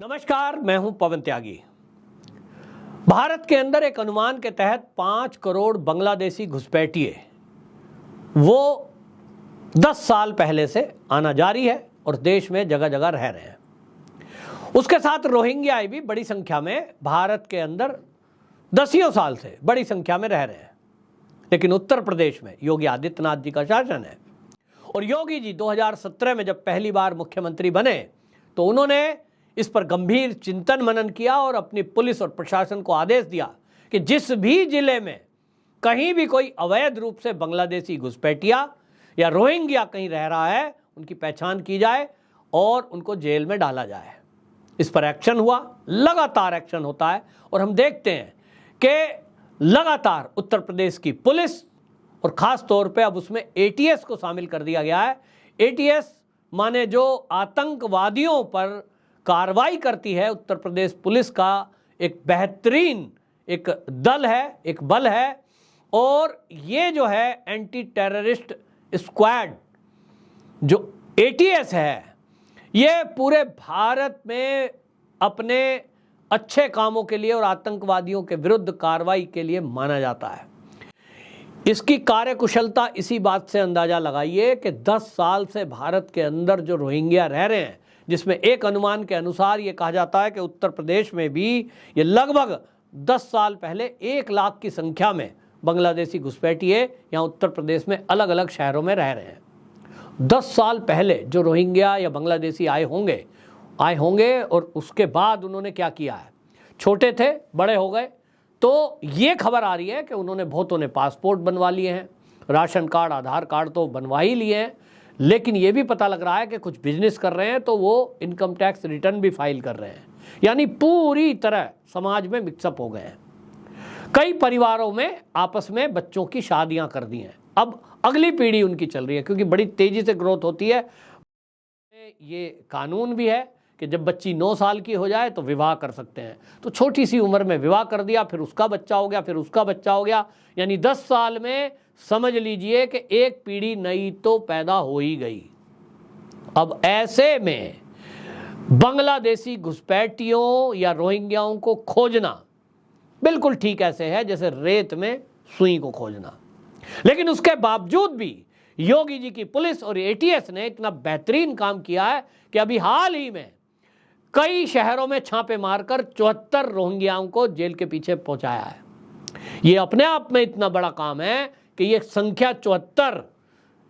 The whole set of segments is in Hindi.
नमस्कार, मैं हूं पवन त्यागी। भारत के अंदर एक अनुमान के तहत 5 करोड़ बांग्लादेशी घुसपैठिए वो 10 साल पहले से आना जारी है और देश में जगह जगह रह रहे हैं। उसके साथ रोहिंग्या भी बड़ी संख्या में भारत के अंदर दसियों साल से बड़ी संख्या में रह रहे हैं। लेकिन उत्तर प्रदेश में योगी आदित्यनाथ जी का शासन है और योगी जी 2017 में जब पहली बार मुख्यमंत्री बने तो उन्होंने इस पर गंभीर चिंतन मनन किया और अपनी पुलिस और प्रशासन को आदेश दिया कि जिस भी जिले में कहीं भी कोई अवैध रूप से बांग्लादेशी घुसपैठिया या रोहिंग्या कहीं रह रहा है, उनकी पहचान की जाए और उनको जेल में डाला जाए। इस पर एक्शन हुआ, लगातार एक्शन होता है और हम देखते हैं कि लगातार उत्तर प्रदेश की पुलिस और ख़ास तौर पे अब उसमें एटीएस को शामिल कर दिया गया है। एटीएस माने जो आतंकवादियों पर कार्रवाई करती है, उत्तर प्रदेश पुलिस का एक बेहतरीन एक दल है, एक बल है। और ये जो है एंटी टेररिस्ट स्क्वाड जो एटीएस है, ये पूरे भारत में अपने अच्छे कामों के लिए और आतंकवादियों के विरुद्ध कार्रवाई के लिए माना जाता है। इसकी कार्यकुशलता इसी बात से अंदाज़ा लगाइए कि 10 साल से भारत के अंदर जो रोहिंग्या रह रहे हैं, जिसमें एक अनुमान के अनुसार ये कहा जाता है कि उत्तर प्रदेश में भी ये लगभग 10 साल पहले 1 लाख की संख्या में बांग्लादेशी घुसपैठिए यहाँ उत्तर प्रदेश में अलग अलग शहरों में रह रहे हैं। 10 साल पहले जो रोहिंग्या या बांग्लादेशी आए होंगे और उसके बाद उन्होंने क्या किया है, छोटे थे बड़े हो गए। तो ये खबर आ रही है कि उन्होंने बहुतों ने पासपोर्ट बनवा लिए हैं, राशन कार्ड आधार कार्ड तो बनवा ही लिए हैं, लेकिन ये भी पता लग रहा है कि कुछ बिजनेस कर रहे हैं तो वो इनकम टैक्स रिटर्न भी फाइल कर रहे हैं। यानी पूरी तरह समाज में मिक्सअप हो गए हैं। कई परिवारों में आपस में बच्चों की शादियां कर दी हैं। अब अगली पीढ़ी उनकी चल रही है क्योंकि बड़ी तेजी से ग्रोथ होती है। ये कानून भी है कि जब बच्ची 9 साल की हो जाए तो विवाह कर सकते हैं। तो छोटी सी उम्र में विवाह कर दिया, फिर उसका बच्चा हो गया, फिर उसका बच्चा हो गया, यानी 10 साल में समझ लीजिए कि एक पीढ़ी नई तो पैदा हो ही गई। अब ऐसे में बांग्लादेशी घुसपैठियों या रोहिंग्याओं को खोजना बिल्कुल ठीक ऐसे है जैसे रेत में सुई को खोजना। लेकिन उसके बावजूद भी योगी जी की पुलिस और एटीएस ने इतना बेहतरीन काम किया है कि अभी हाल ही में कई शहरों में छापे मारकर 74 रोहिंग्याओं को जेल के पीछे पहुंचाया है। ये अपने आप में इतना बड़ा काम है कि ये संख्या 74,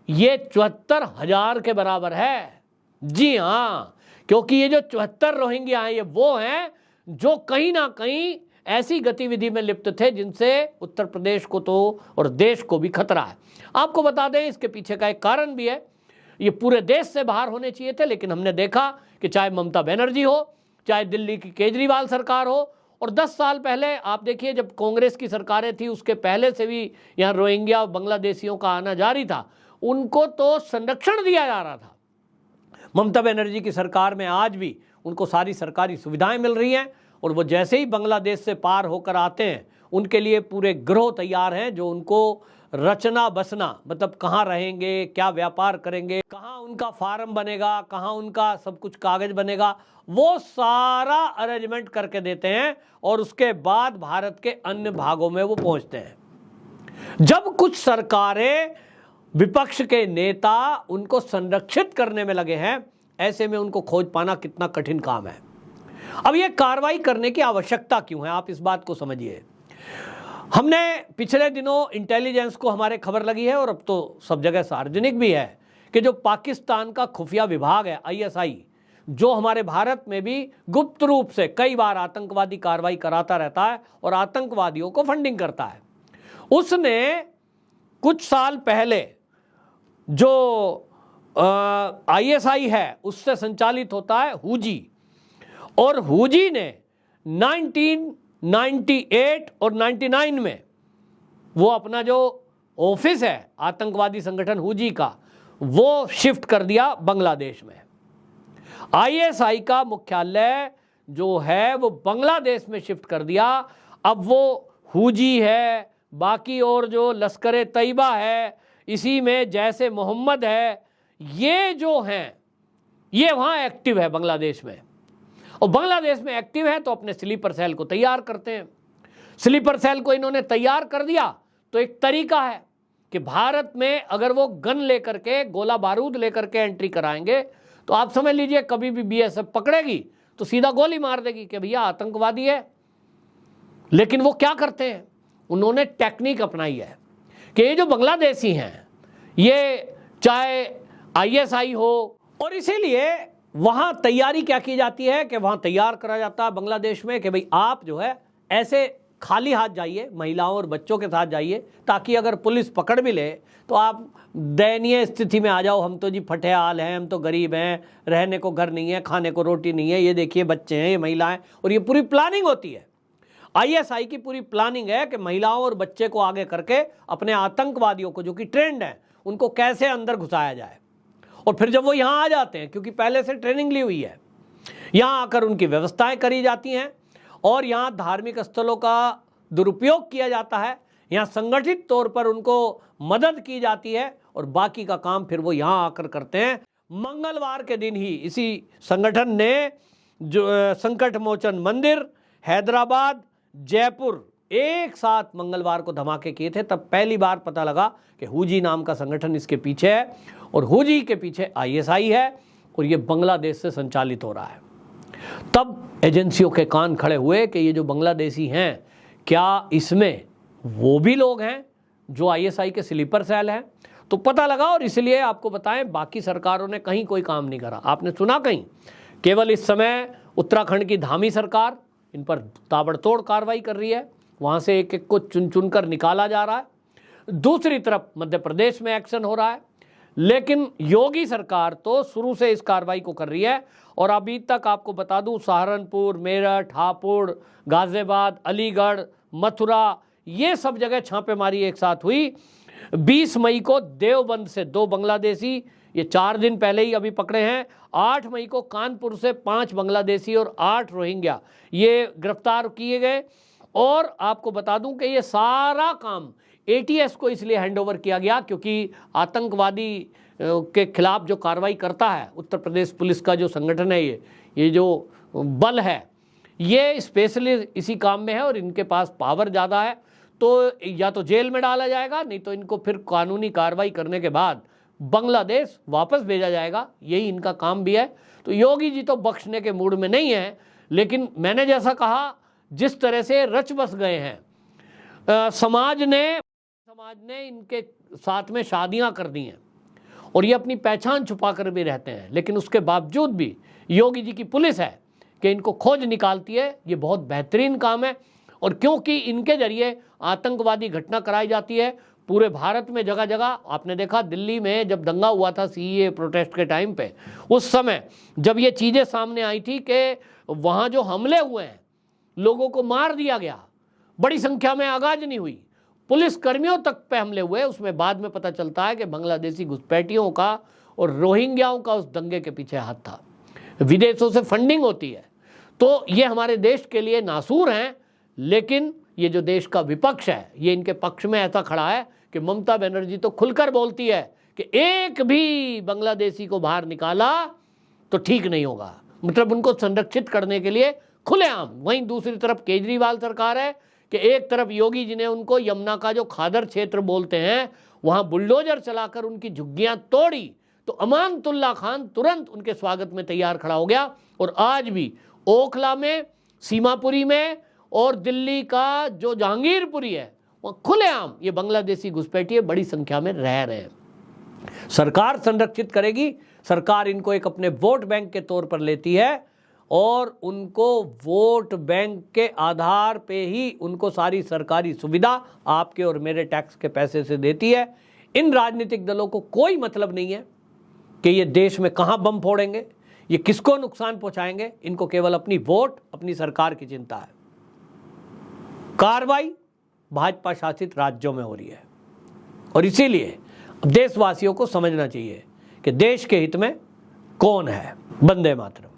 ये 74,000 के बराबर है। जी हाँ, क्योंकि ये जो 74 रोहिंग्या हैं ये वो हैं जो कहीं ना कहीं ऐसी गतिविधि में लिप्त थे जिनसे उत्तर प्रदेश को तो और देश को भी खतरा है। आपको बता दें इसके पीछे का एक कारण भी है। ये पूरे देश से बाहर होने चाहिए थे, लेकिन हमने देखा कि चाहे ममता बनर्जी हो, चाहे दिल्ली की केजरीवाल सरकार हो, और 10 साल पहले आप देखिए जब कांग्रेस की सरकारें थी उसके पहले से भी यहाँ रोहिंग्या बांग्लादेशियों का आना जारी था। उनको तो संरक्षण दिया जा रहा था। ममता बनर्जी की सरकार में आज भी उनको सारी सरकारी सुविधाएं मिल रही हैं और वो जैसे ही बांग्लादेश से पार होकर आते हैं उनके लिए पूरे गिरोह तैयार हैं जो उनको रचना बसना, मतलब कहाँ रहेंगे, क्या व्यापार करेंगे, कहाँ उनका फार्म बनेगा, कहाँ उनका सब कुछ कागज बनेगा, वो सारा अरेंजमेंट करके देते हैं और उसके बाद भारत के अन्य भागों में वो पहुंचते हैं। जब कुछ सरकारें, विपक्ष के नेता उनको संरक्षित करने में लगे हैं, ऐसे में उनको खोज पाना कितना कठिन काम है। अब ये कार्रवाई करने की आवश्यकता क्यों है, आप इस बात को समझिए। हमने पिछले दिनों इंटेलिजेंस को हमारे खबर लगी है और अब तो सब जगह सार्वजनिक भी है कि जो पाकिस्तान का खुफिया विभाग है आईएसआई, जो हमारे भारत में भी गुप्त रूप से कई बार आतंकवादी कार्रवाई कराता रहता है और आतंकवादियों को फंडिंग करता है, उसने कुछ साल पहले जो आईएसआई है उससे संचालित होता है हुजी, और हुजी ने 1998 और 99 में वो अपना जो ऑफिस है आतंकवादी संगठन हुजी का वो शिफ्ट कर दिया बांग्लादेश में। आईएसआई का मुख्यालय जो है वो बांग्लादेश में शिफ्ट कर दिया। अब वो हुजी है, बाकी और जो लश्कर तैयबा है, इसी में जैसे मोहम्मद है, ये जो हैं ये वहाँ एक्टिव है बांग्लादेश में। और बांग्लादेश में एक्टिव है तो अपने स्लीपर सेल को तैयार करते हैं। स्लीपर सेल को इन्होंने तैयार कर दिया तो एक तरीका है कि भारत में अगर वो गन लेकर के, गोला बारूद लेकर के एंट्री कराएंगे तो आप समझ लीजिए कभी भी बीएसएफ पकड़ेगी तो सीधा गोली मार देगी कि भैया आतंकवादी है। लेकिन वो क्या करते हैं, उन्होंने टेक्निक अपनाई है कि ये जो बांग्लादेशी हैं ये चाहे आईएसआई हो, और इसीलिए वहां तैयारी क्या की जाती है कि वहां तैयार करा जाता है बांग्लादेश में कि भाई आप जो है ऐसे खाली हाथ जाइए, महिलाओं और बच्चों के साथ जाइए, ताकि अगर पुलिस पकड़ भी ले तो आप दयनीय स्थिति में आ जाओ, हम तो जी फटे हाल हैं, हम तो गरीब हैं, रहने को घर नहीं है, खाने को रोटी नहीं है, ये देखिए बच्चे हैं, ये महिलाएं। और ये पूरी प्लानिंग होती है, आईएसआई की पूरी प्लानिंग है कि महिलाओं और बच्चे को आगे करके अपने आतंकवादियों को जो कि ट्रेंड है उनको कैसे अंदर घुसाया जाए। और फिर जब वो यहाँ आ जाते हैं, क्योंकि पहले से ट्रेनिंग ली हुई है, यहाँ आकर उनकी व्यवस्थाएं करी जाती हैं और यहाँ धार्मिक स्थलों का दुरुपयोग किया जाता है, यहाँ संगठित तौर पर उनको मदद की जाती है और बाकी का काम फिर वो यहाँ आकर करते हैं। मंगलवार के दिन ही इसी संगठन ने जो संकट मोचन मंदिर, हैदराबाद, जयपुर एक साथ मंगलवार को धमाके किए थे। तब पहली बार पता लगा कि हुजी नाम का संगठन इसके पीछे है और हुजी के पीछे आईएसआई है और ये बांग्लादेश से संचालित हो रहा है। तब एजेंसियों के कान खड़े हुए कि ये जो बांग्लादेशी हैं क्या इसमें वो भी लोग हैं जो आईएसआई के स्लीपर सेल हैं। तो पता लगा, और इसलिए आपको बताएं बाकी सरकारों ने कहीं कोई काम नहीं करा। आपने सुना कहीं, केवल इस समय उत्तराखंड की धामी सरकार इन पर ताबड़तोड़ कार्रवाई कर रही है, वहाँ से एक एक को चुन चुन कर निकाला जा रहा है। दूसरी तरफ मध्य प्रदेश में एक्शन हो रहा है, लेकिन योगी सरकार तो शुरू से इस कार्रवाई को कर रही है। और अभी तक आपको बता दूं, सहारनपुर, मेरठ, हापुड़, गाजियाबाद, अलीगढ़, मथुरा, ये सब जगह छापेमारी एक साथ हुई। 20 मई को देवबंद से 2 बांग्लादेशी, ये 4 दिन पहले ही अभी पकड़े हैं। 8 मई को कानपुर से 5 बांग्लादेशी और 8 रोहिंग्या ये गिरफ्तार किए गए। और आपको बता दूं कि ये सारा काम एटीएस को इसलिए हैंडओवर किया गया क्योंकि आतंकवादी के खिलाफ जो कार्रवाई करता है उत्तर प्रदेश पुलिस का जो संगठन है, ये जो बल है, ये स्पेशली इसी काम में है और इनके पास पावर ज़्यादा है। तो या तो जेल में डाला जाएगा, नहीं तो इनको फिर कानूनी कार्रवाई करने के बाद बांग्लादेश वापस भेजा जाएगा, यही इनका काम भी है। तो योगी जी तो बख्शने के मूड में नहीं है, लेकिन मैंने जैसा कहा, जिस तरह से रच बस गए हैं, समाज ने इनके साथ में शादियां कर दी हैं और ये अपनी पहचान छुपा कर भी रहते हैं, लेकिन उसके बावजूद भी योगी जी की पुलिस है कि इनको खोज निकालती है। ये बहुत बेहतरीन काम है। और क्योंकि इनके जरिए आतंकवादी घटना कराई जाती है पूरे भारत में जगह जगह। आपने देखा दिल्ली में जब दंगा हुआ था सीएए प्रोटेस्ट के टाइम पे, उस समय जब ये चीज़ें सामने आई थी कि वहाँ जो हमले हुए हैं, लोगों को मार दिया गया, बड़ी संख्या में आगाजनी हुई, पुलिस कर्मियों तक पे हमले हुए, उसमें बाद में पता चलता है कि बांग्लादेशी घुसपैठियों का और रोहिंग्याओं का उस दंगे के पीछे हाथ था। विदेशों से फंडिंग होती है। तो ये हमारे देश के लिए नासूर हैं, लेकिन ये जो देश का विपक्ष है ये इनके पक्ष में ऐसा खड़ा है कि ममता बनर्जी तो खुलकर बोलती है कि एक भी बांग्लादेशी को बाहर निकाला तो ठीक नहीं होगा, मतलब उनको संरक्षित करने के लिए खुलेआम। वहीं दूसरी तरफ केजरीवाल सरकार है कि एक तरफ योगी जी ने उनको यमुना का जो खादर क्षेत्र बोलते हैं वहां बुलडोजर चलाकर उनकी झुग्गियां तोड़ी, तो अमानतुल्ला खान तुरंत उनके स्वागत में तैयार खड़ा हो गया। और आज भी ओखला में, सीमापुरी में और दिल्ली का जो जहांगीरपुरी है, वहाँ खुलेआम ये बांग्लादेशी घुसपैठिए बड़ी संख्या में रह रहे हैं। सरकार संरक्षित करेगी, सरकार इनको एक अपने वोट बैंक के तौर पर लेती है और उनको वोट बैंक के आधार पे ही उनको सारी सरकारी सुविधा आपके और मेरे टैक्स के पैसे से देती है। इन राजनीतिक दलों को कोई मतलब नहीं है कि ये देश में कहाँ बम फोड़ेंगे, ये किसको नुकसान पहुंचाएंगे। इनको केवल अपनी वोट, अपनी सरकार की चिंता है। कार्रवाई भाजपा शासित राज्यों में हो रही है और इसीलिए देशवासियों को समझना चाहिए कि देश के हित में कौन है। वंदे मातरम।